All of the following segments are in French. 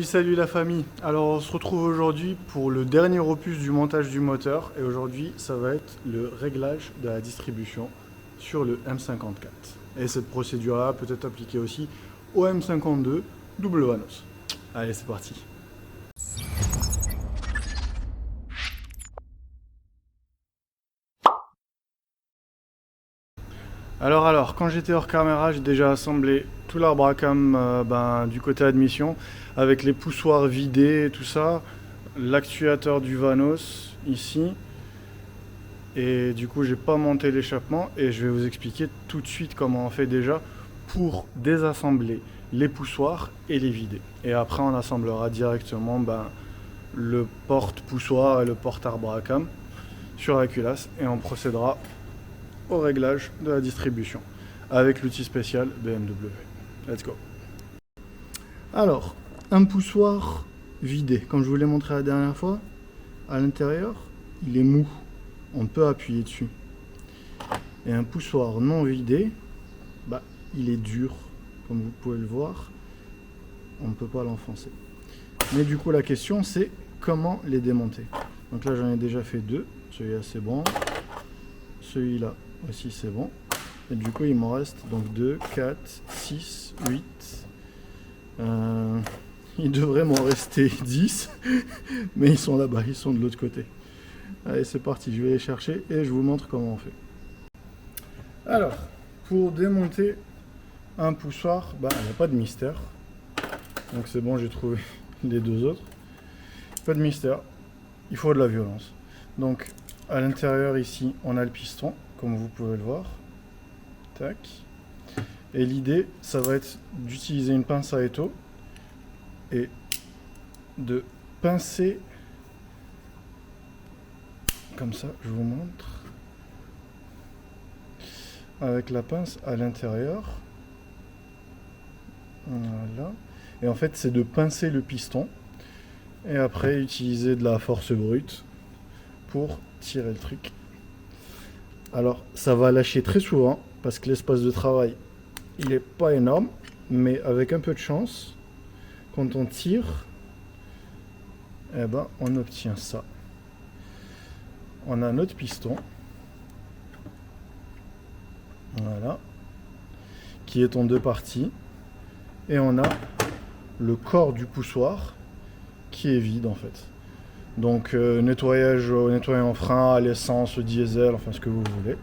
Salut la famille. Alors on se retrouve aujourd'hui pour le dernier opus du montage du moteur et aujourd'hui ça va être le réglage de la distribution sur le M54. Et cette procédure-là peut être appliquée aussi au M52 double Vanos. Allez, c'est parti. Alors, quand j'étais hors caméra, j'ai déjà assemblé tout l'arbre à cam du côté admission, avec les poussoirs vidés et tout ça, l'actuateur du Vanos ici, et du coup j'ai pas monté l'échappement, et je vais vous expliquer tout de suite comment on fait déjà pour désassembler les poussoirs et les vider. Et après on assemblera directement le porte-poussoir et le porte-arbre à cam sur la culasse, et on procédera au réglage de la distribution avec l'outil spécial BMW. Let's go. Alors, un poussoir vidé, comme je vous l'ai montré la dernière fois, à l'intérieur, il est mou. On peut appuyer dessus. Et un poussoir non vidé, il est dur. Comme vous pouvez le voir, on ne peut pas l'enfoncer. Mais du coup, la question, c'est comment les démonter. Donc là, j'en ai déjà fait deux. Celui-là, c'est bon. Celui-là aussi, c'est bon. Et du coup, il m'en reste donc 2, 4, 6, 8. Il devrait m'en rester 10. Mais ils sont là-bas, ils sont de l'autre côté. Allez, c'est parti, je vais les chercher et je vous montre comment on fait. Alors, pour démonter un poussoir, il n'y a pas de mystère. Donc c'est bon, j'ai trouvé les deux autres. Pas de mystère, il faut de la violence. Donc, à l'intérieur ici, on a le piston, comme vous pouvez le voir. Tac. Et l'idée, ça va être d'utiliser une pince à étau et de pincer comme ça, je vous montre. Avec la pince à l'intérieur. Voilà. Et en fait, c'est de pincer le piston et après utiliser de la force brute pour tirer le truc. Alors, ça va lâcher très souvent parce que l'espace de travail, il n'est pas énorme, mais avec un peu de chance, quand on tire, on obtient ça. On a notre piston, voilà, qui est en deux parties, et on a le corps du poussoir qui est vide en fait. Donc nettoyage en frein, à l'essence, au diesel, enfin ce que vous voulez.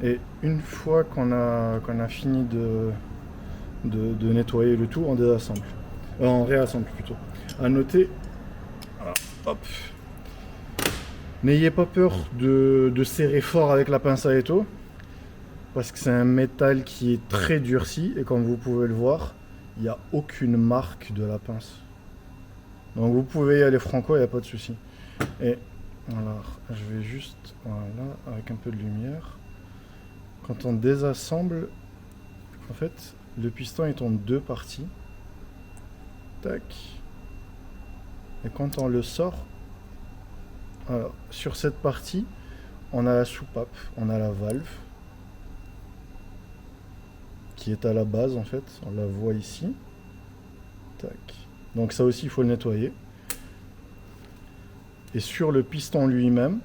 Et une fois qu'on a fini de nettoyer le tout, on désassemble. On réassemble plutôt. À noter, hop. N'ayez pas peur de serrer fort avec la pince à étau, parce que c'est un métal qui est très durci, et comme vous pouvez le voir, il n'y a aucune marque de la pince. Donc vous pouvez y aller franco, il n'y a pas de souci. Et alors, je vais juste, voilà, avec un peu de lumière. Quand on désassemble, en fait, le piston est en deux parties. Tac. Et quand on le sort, alors, sur cette partie, on a la soupape, on a la valve, qui est à la base en fait, on la voit ici. Tac. Donc ça aussi, il faut le nettoyer. Et sur le piston lui-même,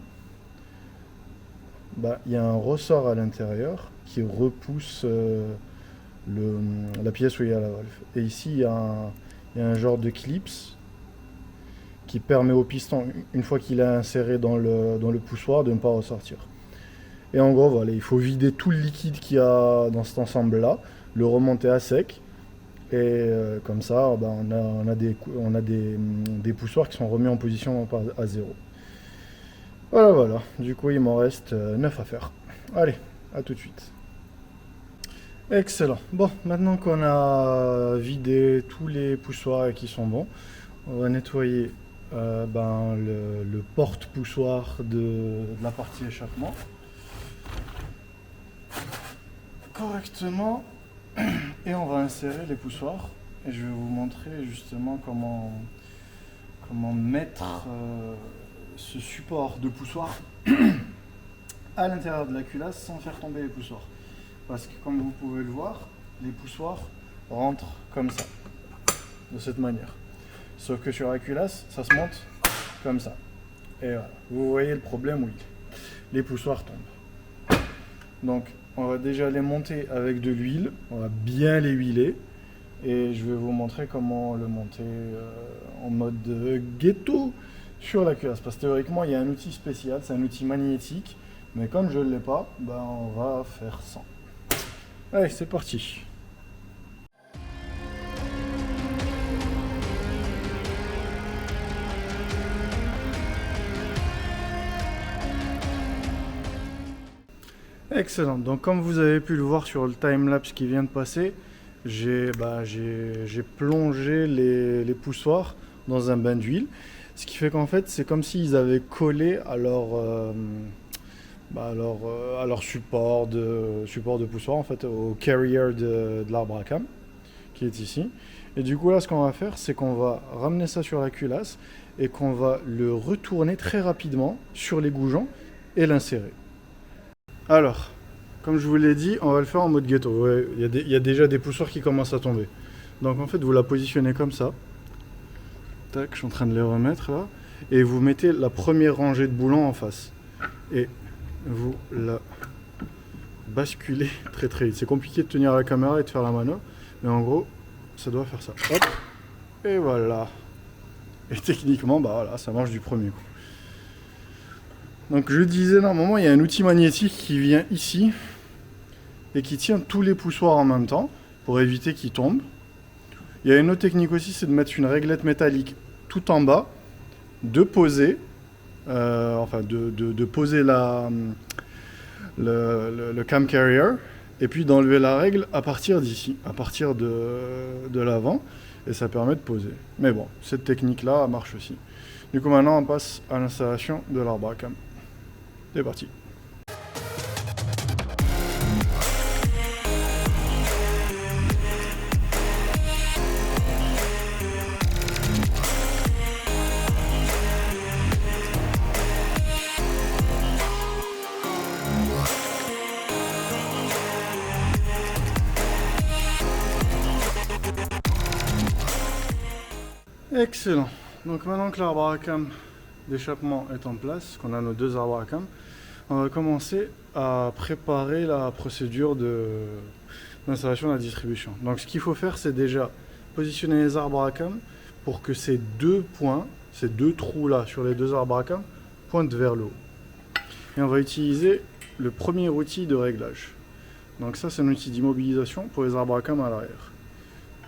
il y a un ressort à l'intérieur qui repousse la pièce où il y a la valve. Et ici, il y a un genre de clips qui permet au piston, une fois qu'il est inséré dans le poussoir, de ne pas ressortir. Et en gros, voilà, il faut vider tout le liquide qu'il y a dans cet ensemble-là, le remonter à sec. Et comme ça, on a des poussoirs qui sont remis en position à zéro. Voilà. Du coup, il m'en reste 9 à faire. Allez, à tout de suite. Excellent. Bon, maintenant qu'on a vidé tous les poussoirs qui sont bons, on va nettoyer le porte-poussoir de la partie échappement correctement, et on va insérer les poussoirs et je vais vous montrer justement comment mettre ce support de poussoir à l'intérieur de la culasse sans faire tomber les poussoirs, parce que comme vous pouvez le voir, les poussoirs rentrent comme ça. de cette manière. Sauf que sur la culasse, ça se monte comme ça. Et voilà, vous voyez le problème où il est. Les poussoirs tombent. Donc, on va déjà les monter avec de l'huile. On va bien les huiler. Et je vais vous montrer comment le monter en mode ghetto sur la culasse. Parce que théoriquement, il y a un outil spécial, c'est un outil magnétique. Mais comme je ne l'ai pas, ben on va faire sans. Allez, c'est parti. Excellent. Donc comme vous avez pu le voir sur le timelapse qui vient de passer, j'ai plongé les poussoirs dans un bain d'huile. Ce qui fait qu'en fait, c'est comme s'ils avaient collé à leur support de poussoir, en fait, au carrier de l'arbre à cam, qui est ici. Et du coup, là, ce qu'on va faire, c'est qu'on va ramener ça sur la culasse et qu'on va le retourner très rapidement sur les goujons et l'insérer. Alors, comme je vous l'ai dit, on va le faire en mode ghetto. Ouais, il y a déjà des poussoirs qui commencent à tomber. Donc en fait, vous la positionnez comme ça. Tac, je suis en train de les remettre là. Et vous mettez la première rangée de boulons en face. Et vous la basculez très très vite. C'est compliqué de tenir la caméra et de faire la mano. Mais en gros, ça doit faire ça. Hop. Et voilà. Et techniquement, bah voilà, ça marche du premier coup. Donc je disais, normalement, il y a un outil magnétique qui vient ici et qui tient tous les poussoirs en même temps pour éviter qu'ils tombent. Il y a une autre technique aussi, c'est de mettre une réglette métallique tout en bas, de poser, de poser le cam carrier et puis d'enlever la règle à partir d'ici, à partir de l'avant, et ça permet de poser. Mais bon, cette technique-là marche aussi. Du coup, maintenant, on passe à l'installation de l'arbre à cam. C'est parti. Excellent. Donc maintenant que l'arbre à cam d'échappement est en place, qu'on a nos deux arbres à cam, on va commencer à préparer la procédure d'installation de la distribution. Donc ce qu'il faut faire, c'est déjà positionner les arbres à cam pour que ces deux points, ces deux trous là sur les deux arbres à cam pointent vers le haut. Et on va utiliser le premier outil de réglage. Donc ça, c'est un outil d'immobilisation pour les arbres à cam à l'arrière.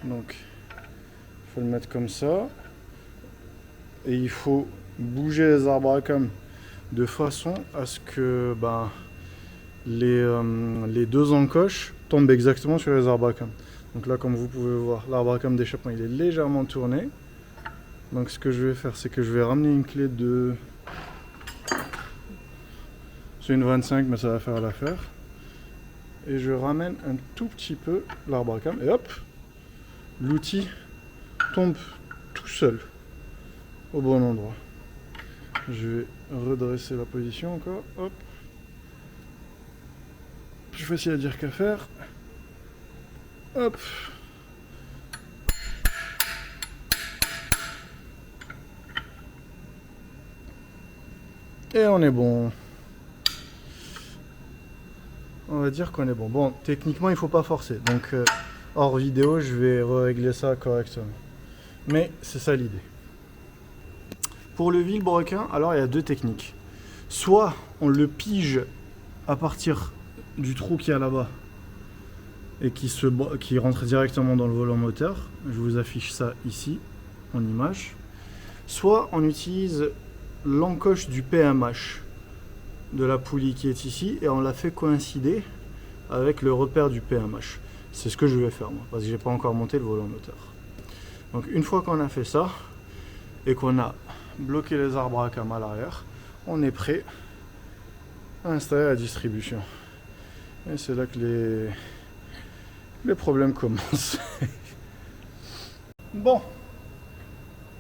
Donc il faut le mettre comme ça. Et il faut bouger les arbres à cam de façon à ce que les deux encoches tombent exactement sur les arbres à cam. Donc là, comme vous pouvez voir, l'arbre à cam d'échappement il est légèrement tourné. Donc ce que je vais faire, c'est que je vais ramener une clé de... C'est une 25, mais ça va faire l'affaire. Et je ramène un tout petit peu l'arbre à cam. Et hop, l'outil tombe tout seul au bon endroit. Je vais redresser la position encore. Hop. Plus facile à dire qu'à faire. Hop. Et on est bon. On va dire qu'on est bon. Bon, techniquement, il ne faut pas forcer. Donc, hors vidéo, je vais régler ça correctement. Mais c'est ça l'idée. Pour le vilebrequin, alors il y a deux techniques. Soit on le pige à partir du trou qu'il y a là-bas et qui rentre directement dans le volant moteur. Je vous affiche ça ici en image. Soit on utilise l'encoche du PMH de la poulie qui est ici et on la fait coïncider avec le repère du PMH. C'est ce que je vais faire moi parce que j'ai pas encore monté le volant moteur. Donc une fois qu'on a fait ça et qu'on a bloqué les arbres à cam à l'arrière, on est prêt à installer la distribution. Et c'est là que les problèmes commencent. Bon,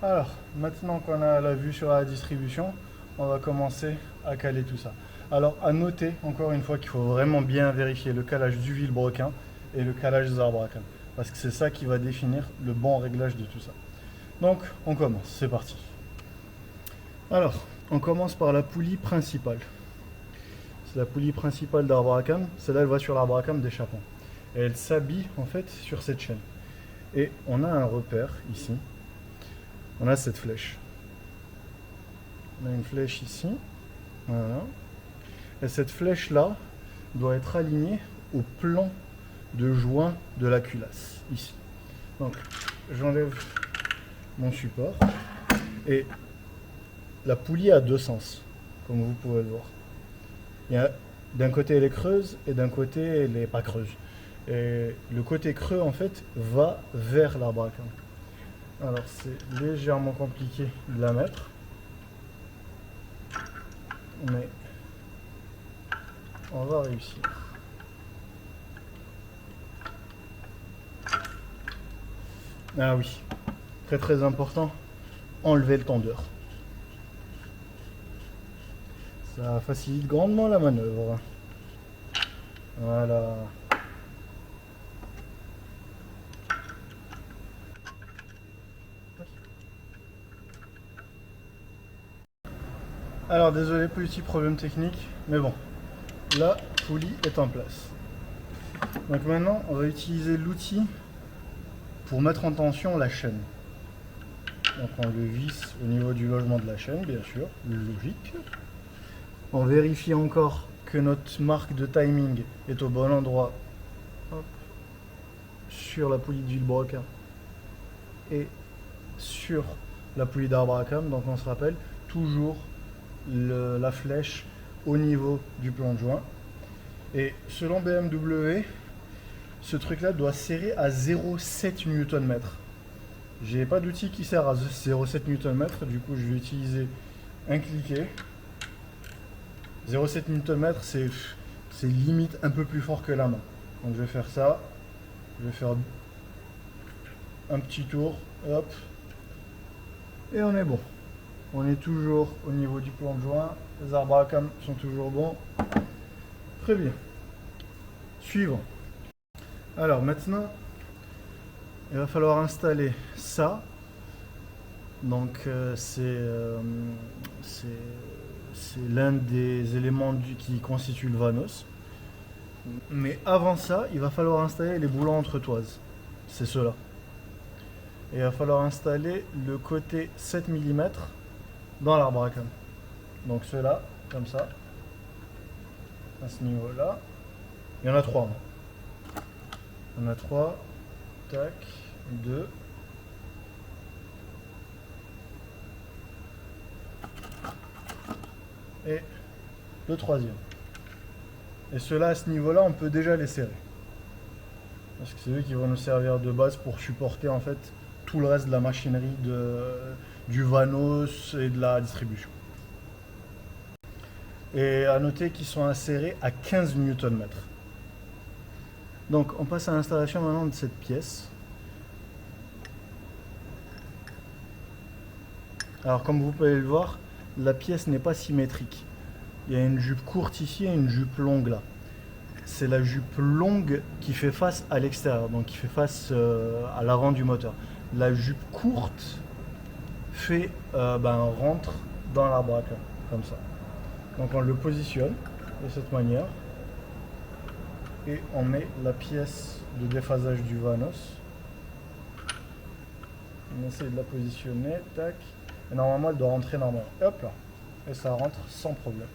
alors maintenant qu'on a la vue sur la distribution, on va commencer à caler tout ça. Alors à noter encore une fois qu'il faut vraiment bien vérifier le calage du vilebrequin et le calage des arbres à cam. parce que c'est ça qui va définir le bon réglage de tout ça. Donc on commence, c'est parti. Alors, on commence par la poulie principale. C'est la poulie principale d'arbre à cam, celle-là elle va sur l'arbre à cam d'échappement. Et elle s'habille en fait sur cette chaîne. Et on a un repère ici, on a cette flèche. On a une flèche ici, voilà. Et cette flèche là doit être alignée au plan de joint de la culasse, ici. Donc j'enlève mon support et la poulie a deux sens, comme vous pouvez le voir. Il y a d'un côté elle est creuse et d'un côté elle n'est pas creuse. Et le côté creux en fait va vers l'arbre à cam. Alors c'est légèrement compliqué de la mettre, mais on va réussir. Ah oui, très très important, enlever le tendeur. Ça facilite grandement la manœuvre. Voilà. Alors désolé, petit problème technique, mais bon, la poulie est en place. Donc maintenant, on va utiliser l'outil pour mettre en tension la chaîne. Donc on le visse au niveau du logement de la chaîne, bien sûr, logique. On vérifie encore que notre marque de timing est au bon endroit. Hop. Sur la poulie de vilebrequin et sur la poulie d'arbre à cam. Donc on se rappelle toujours la flèche au niveau du plan de joint. Et selon BMW, ce truc là doit serrer à 0,7 Nm. J'ai pas d'outil qui sert à 0,7 Nm, du coup je vais utiliser un cliquet. 0,7 Nm, c'est limite un peu plus fort que la main. Donc je vais faire ça, je vais faire un petit tour, hop, et on est bon. On est toujours au niveau du plan de joint, les arbres à cam sont toujours bons. Très bien. Suivant. Alors maintenant, il va falloir installer ça. Donc c'est l'un des éléments qui constitue le Vanos. Mais avant ça, il va falloir installer les boulons entre toises. C'est cela. Et il va falloir installer le côté 7 mm dans l'arbre à cam. Donc cela, comme ça, à ce niveau-là. Il y en a trois. Il y en a trois. Tac, 2. Et le troisième. Et ceux-là, à ce niveau-là, on peut déjà les serrer. Parce que c'est eux qui vont nous servir de base pour supporter en fait tout le reste de la machinerie du Vanos et de la distribution. Et à noter qu'ils sont insérés à 15 Nm. Donc on passe à l'installation maintenant de cette pièce. Alors comme vous pouvez le voir, la pièce n'est pas symétrique. Il y a une jupe courte ici et une jupe longue là. C'est la jupe longue qui fait face à l'extérieur, donc qui fait face à l'avant du moteur. La jupe courte rentre dans l'arbre à cam, comme ça. Donc on le positionne de cette manière et on met la pièce de déphasage du Vanos. On essaie de la positionner, tac. Et normalement elle doit rentrer normalement. Hop là. Et ça rentre sans problème.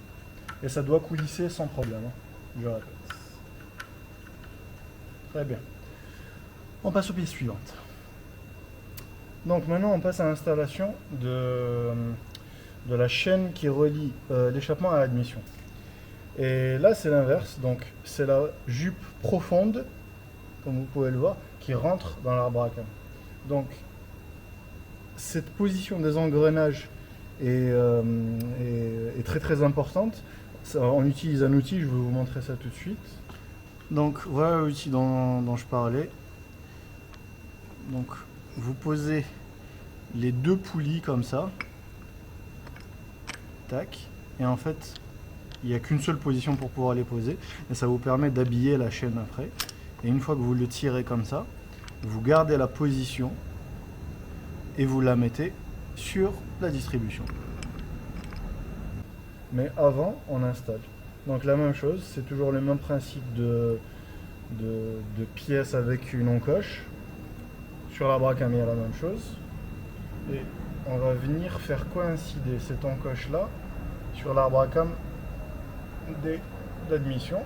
Et ça doit coulisser sans problème, hein. Je répète. Très bien. On passe aux pièces suivantes. Donc maintenant on passe à l'installation de la chaîne qui relie l'échappement à l'admission. Et là c'est l'inverse, donc c'est la jupe profonde, comme vous pouvez le voir, qui rentre dans l'arbre à cam. Donc cette position des engrenages est très très importante. On utilise un outil, je vais vous montrer ça tout de suite. Donc voilà l'outil dont je parlais. Donc vous posez les deux poulies comme ça. Tac. Et en fait, il n'y a qu'une seule position pour pouvoir les poser. Et ça vous permet d'habiller la chaîne après. Et une fois que vous le tirez comme ça, vous gardez la position et vous la mettez sur la distribution. Mais avant, on installe. Donc la même chose, c'est toujours le même principe de pièces avec une encoche. Sur la Bracam, il y a la même chose. Et on va venir faire coïncider cette encoche-là sur l'arbre à cam d'admission.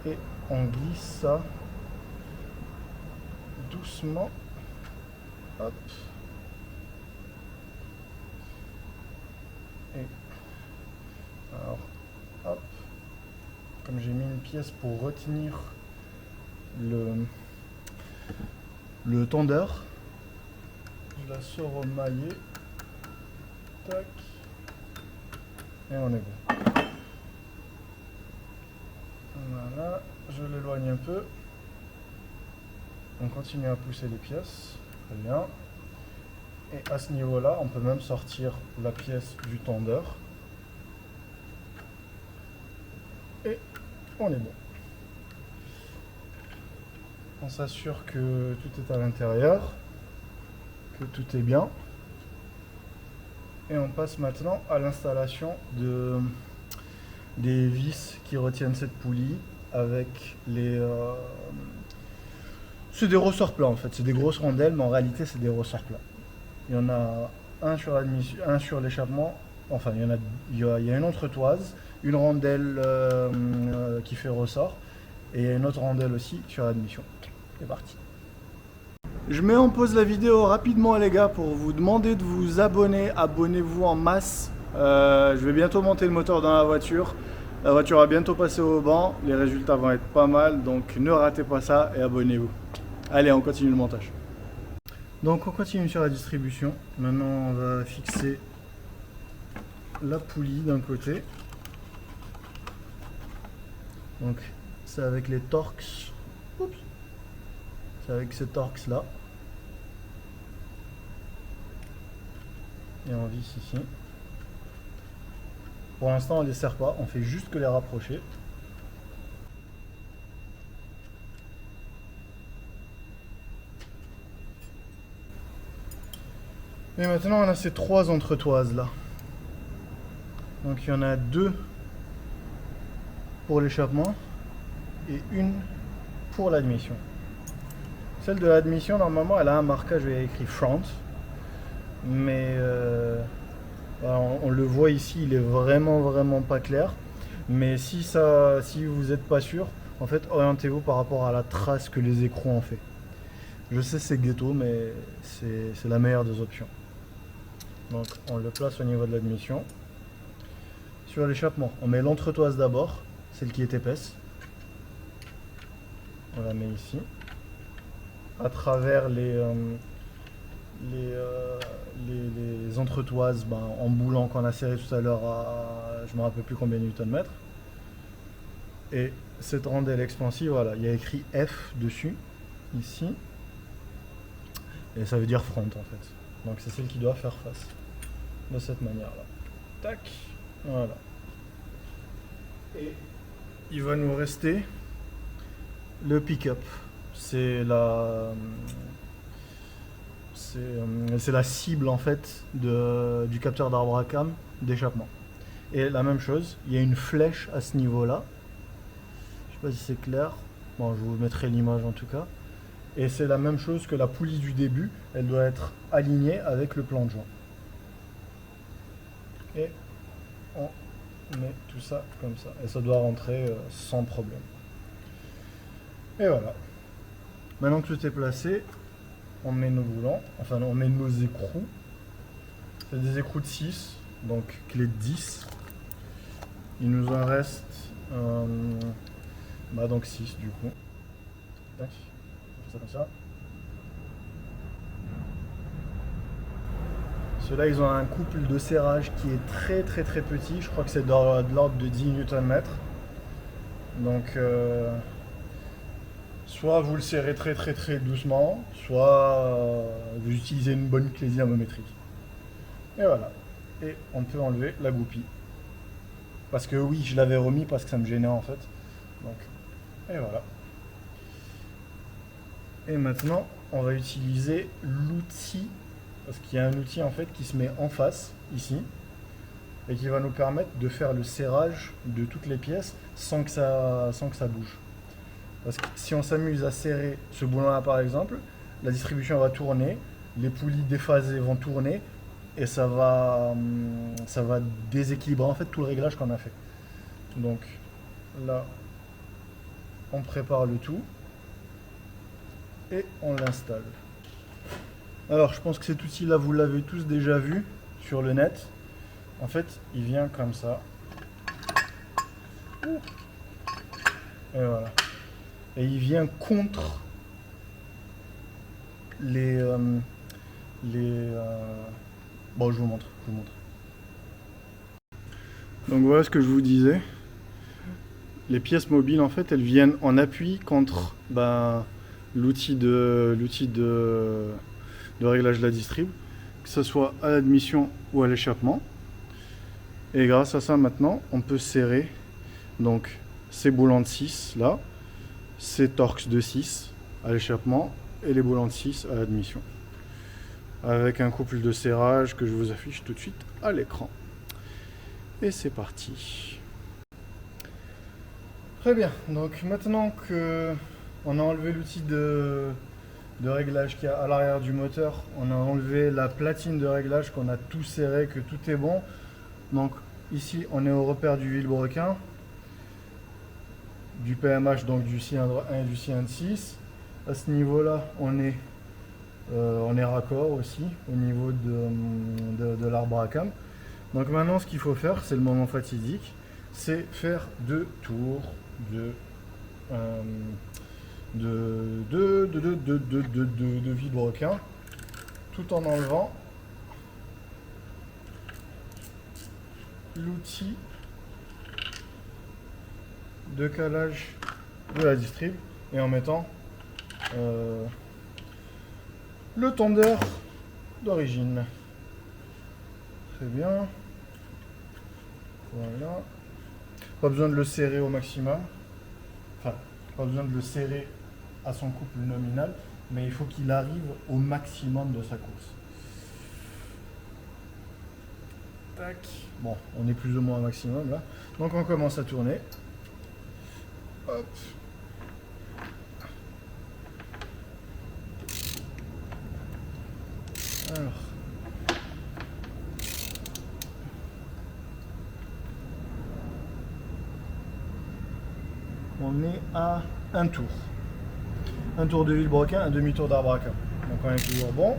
Et on glisse ça doucement. Hop. Et alors, hop. Comme j'ai mis une pièce pour retenir le tendeur, je la sors au maillet. Tac. Et on est bon. Voilà, je l'éloigne un peu. On continue à pousser les pièces. Très bien. Et à ce niveau-là, on peut même sortir la pièce du tendeur. Et on est bon. On s'assure que tout est à l'intérieur, que tout est bien. Et on passe maintenant à l'installation des vis qui retiennent cette poulie avec les... c'est des ressorts plats en fait, c'est des grosses rondelles, mais en réalité c'est des ressorts plats. Il y en a un sur l'admission, un sur l'échappement, enfin il y a une entretoise, une rondelle qui fait ressort, et il y a une autre rondelle aussi sur l'admission. C'est parti. Je mets en pause la vidéo rapidement les gars pour vous demander de vous abonner, abonnez-vous en masse. Je vais bientôt monter le moteur dans la voiture va bientôt passer au banc, les résultats vont être pas mal, donc ne ratez pas ça et abonnez-vous. Allez, on continue le montage. Donc on continue sur la distribution. Maintenant on va fixer la poulie d'un côté. Donc c'est avec les Torx. Oups. C'est avec ces Torx là. Et on visse ici. Pour l'instant on ne les serre pas, on fait juste que les rapprocher. Et maintenant on a ces trois entretoises là. Donc il y en a deux pour l'échappement et une pour l'admission. Celle de l'admission normalement elle a un marquage où il y a écrit front. Mais on le voit ici, il est vraiment pas clair. Mais si vous n'êtes pas sûr, en fait orientez-vous par rapport à la trace que les écrous ont fait. Je sais c'est ghetto mais c'est la meilleure des options. Donc on le place au niveau de l'admission. Sur l'échappement, on met l'entretoise d'abord, celle qui est épaisse. On la met ici. À travers les entretoises en boulant qu'on a serré tout à l'heure à je me rappelle plus combien de Nm. Et cette rondelle expansive, voilà, il y a écrit F dessus, ici. Et ça veut dire front en fait. Donc c'est celle qui doit faire face. De cette manière-là. Tac. Voilà. Et il va nous rester le pick-up. C'est la cible en fait du capteur d'arbre à cam d'échappement. Et la même chose, il y a une flèche à ce niveau-là. Je sais pas si c'est clair. Bon, je vous mettrai l'image en tout cas. Et c'est la même chose que la poulie du début. Elle doit être alignée avec le plan de joint. Et on met tout ça comme ça. Et ça doit rentrer sans problème. Et voilà. Maintenant que tout est placé, on met nos boulons, enfin on met nos écrous. C'est des écrous de 6, donc clé de 10. Il nous en reste donc 6 du coup. Tac. On fait ça comme ça. Ceux-là, ils ont un couple de serrage qui est très petit. Je crois que c'est de l'ordre de 10 Nm. Donc, soit vous le serrez très doucement, soit vous utilisez une bonne clé dynamique. Et voilà. Et on peut enlever la goupille. Parce que oui, je l'avais remis parce que ça me gênait en fait. Donc, et voilà. Et maintenant, on va utiliser l'outil, parce qu'il y a un outil en fait qui se met en face, ici, et qui va nous permettre de faire le serrage de toutes les pièces sans que ça bouge. Parce que si on s'amuse à serrer ce boulon-là par exemple, la distribution va tourner, les poulies déphasées vont tourner, et ça va déséquilibrer en fait tout le réglage qu'on a fait. Donc là, on prépare le tout et on l'installe. Alors je pense que cet outil là vous l'avez tous déjà vu sur le net. En fait il vient comme ça. Et voilà. Et il vient contre les bon je vous montre. Donc voilà ce que je vous disais. Les pièces mobiles en fait elles viennent en appui contre l'outil de réglage de la distrib, que ce soit à l'admission ou à l'échappement. Et grâce à ça maintenant on peut serrer donc ces boulons de 6 là, ces torx de 6 à l'échappement et les boulons de 6 à l'admission. Avec un couple de serrage que je vous affiche tout de suite à l'écran. Et c'est parti. Très bien, donc maintenant que on a enlevé l'outil de réglage qui est à l'arrière du moteur, on a enlevé la platine de réglage, qu'on a tout serré, que tout est bon. Donc ici on est au repère du vilebrequin, du PMH, donc du cylindre 1 et du cylindre 6. À ce niveau là on est raccord aussi au niveau de l'arbre à cam. Donc maintenant ce qu'il faut faire, c'est le moment fatidique, c'est faire 2 tours de vilebrequin, tout en enlevant l'outil de calage de la distrib et en mettant le tondeur d'origine. Très bien. Voilà. Pas besoin de le serrer au maximum. Enfin, pas besoin de le serrer à son couple nominal, mais il faut qu'il arrive au maximum de sa course. Tac. Bon, on est plus ou moins au maximum là. Donc on commence à tourner. Hop. Alors. On est à un tour. Un tour de vilebrequin, un demi-tour d'arbre à cam. Donc on est toujours bon.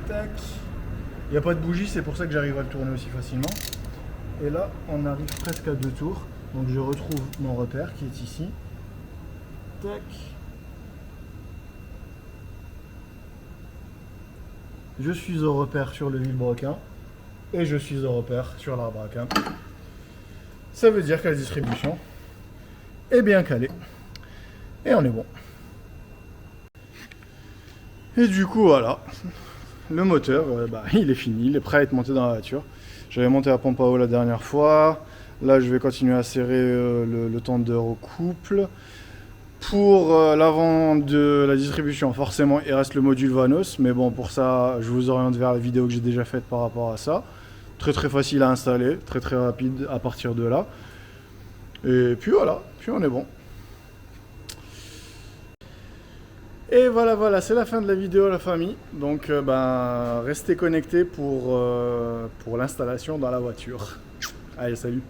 Tac. Il n'y a pas de bougie, c'est pour ça que j'arrive à le tourner aussi facilement. Et là, on arrive presque à 2 tours. Donc je retrouve mon repère qui est ici. Tac. Je suis au repère sur le vilebrequin. Et je suis au repère sur l'arbre à cam. Ça veut dire que la distribution est bien calée. Et on est bon. Et du coup, voilà. Le moteur, il est fini, il est prêt à être monté dans la voiture. J'avais monté la pompe à eau la dernière fois. Là, je vais continuer à serrer le tendeur au couple. Pour l'avant de la distribution, forcément, il reste le module Vanos. Mais bon, pour ça, je vous oriente vers la vidéo que j'ai déjà faite par rapport à ça. Très très facile à installer, très très rapide à partir de là. Et puis voilà, puis on est bon. Et voilà, c'est la fin de la vidéo la famille. Donc restez connectés pour l'installation dans la voiture. Allez, salut!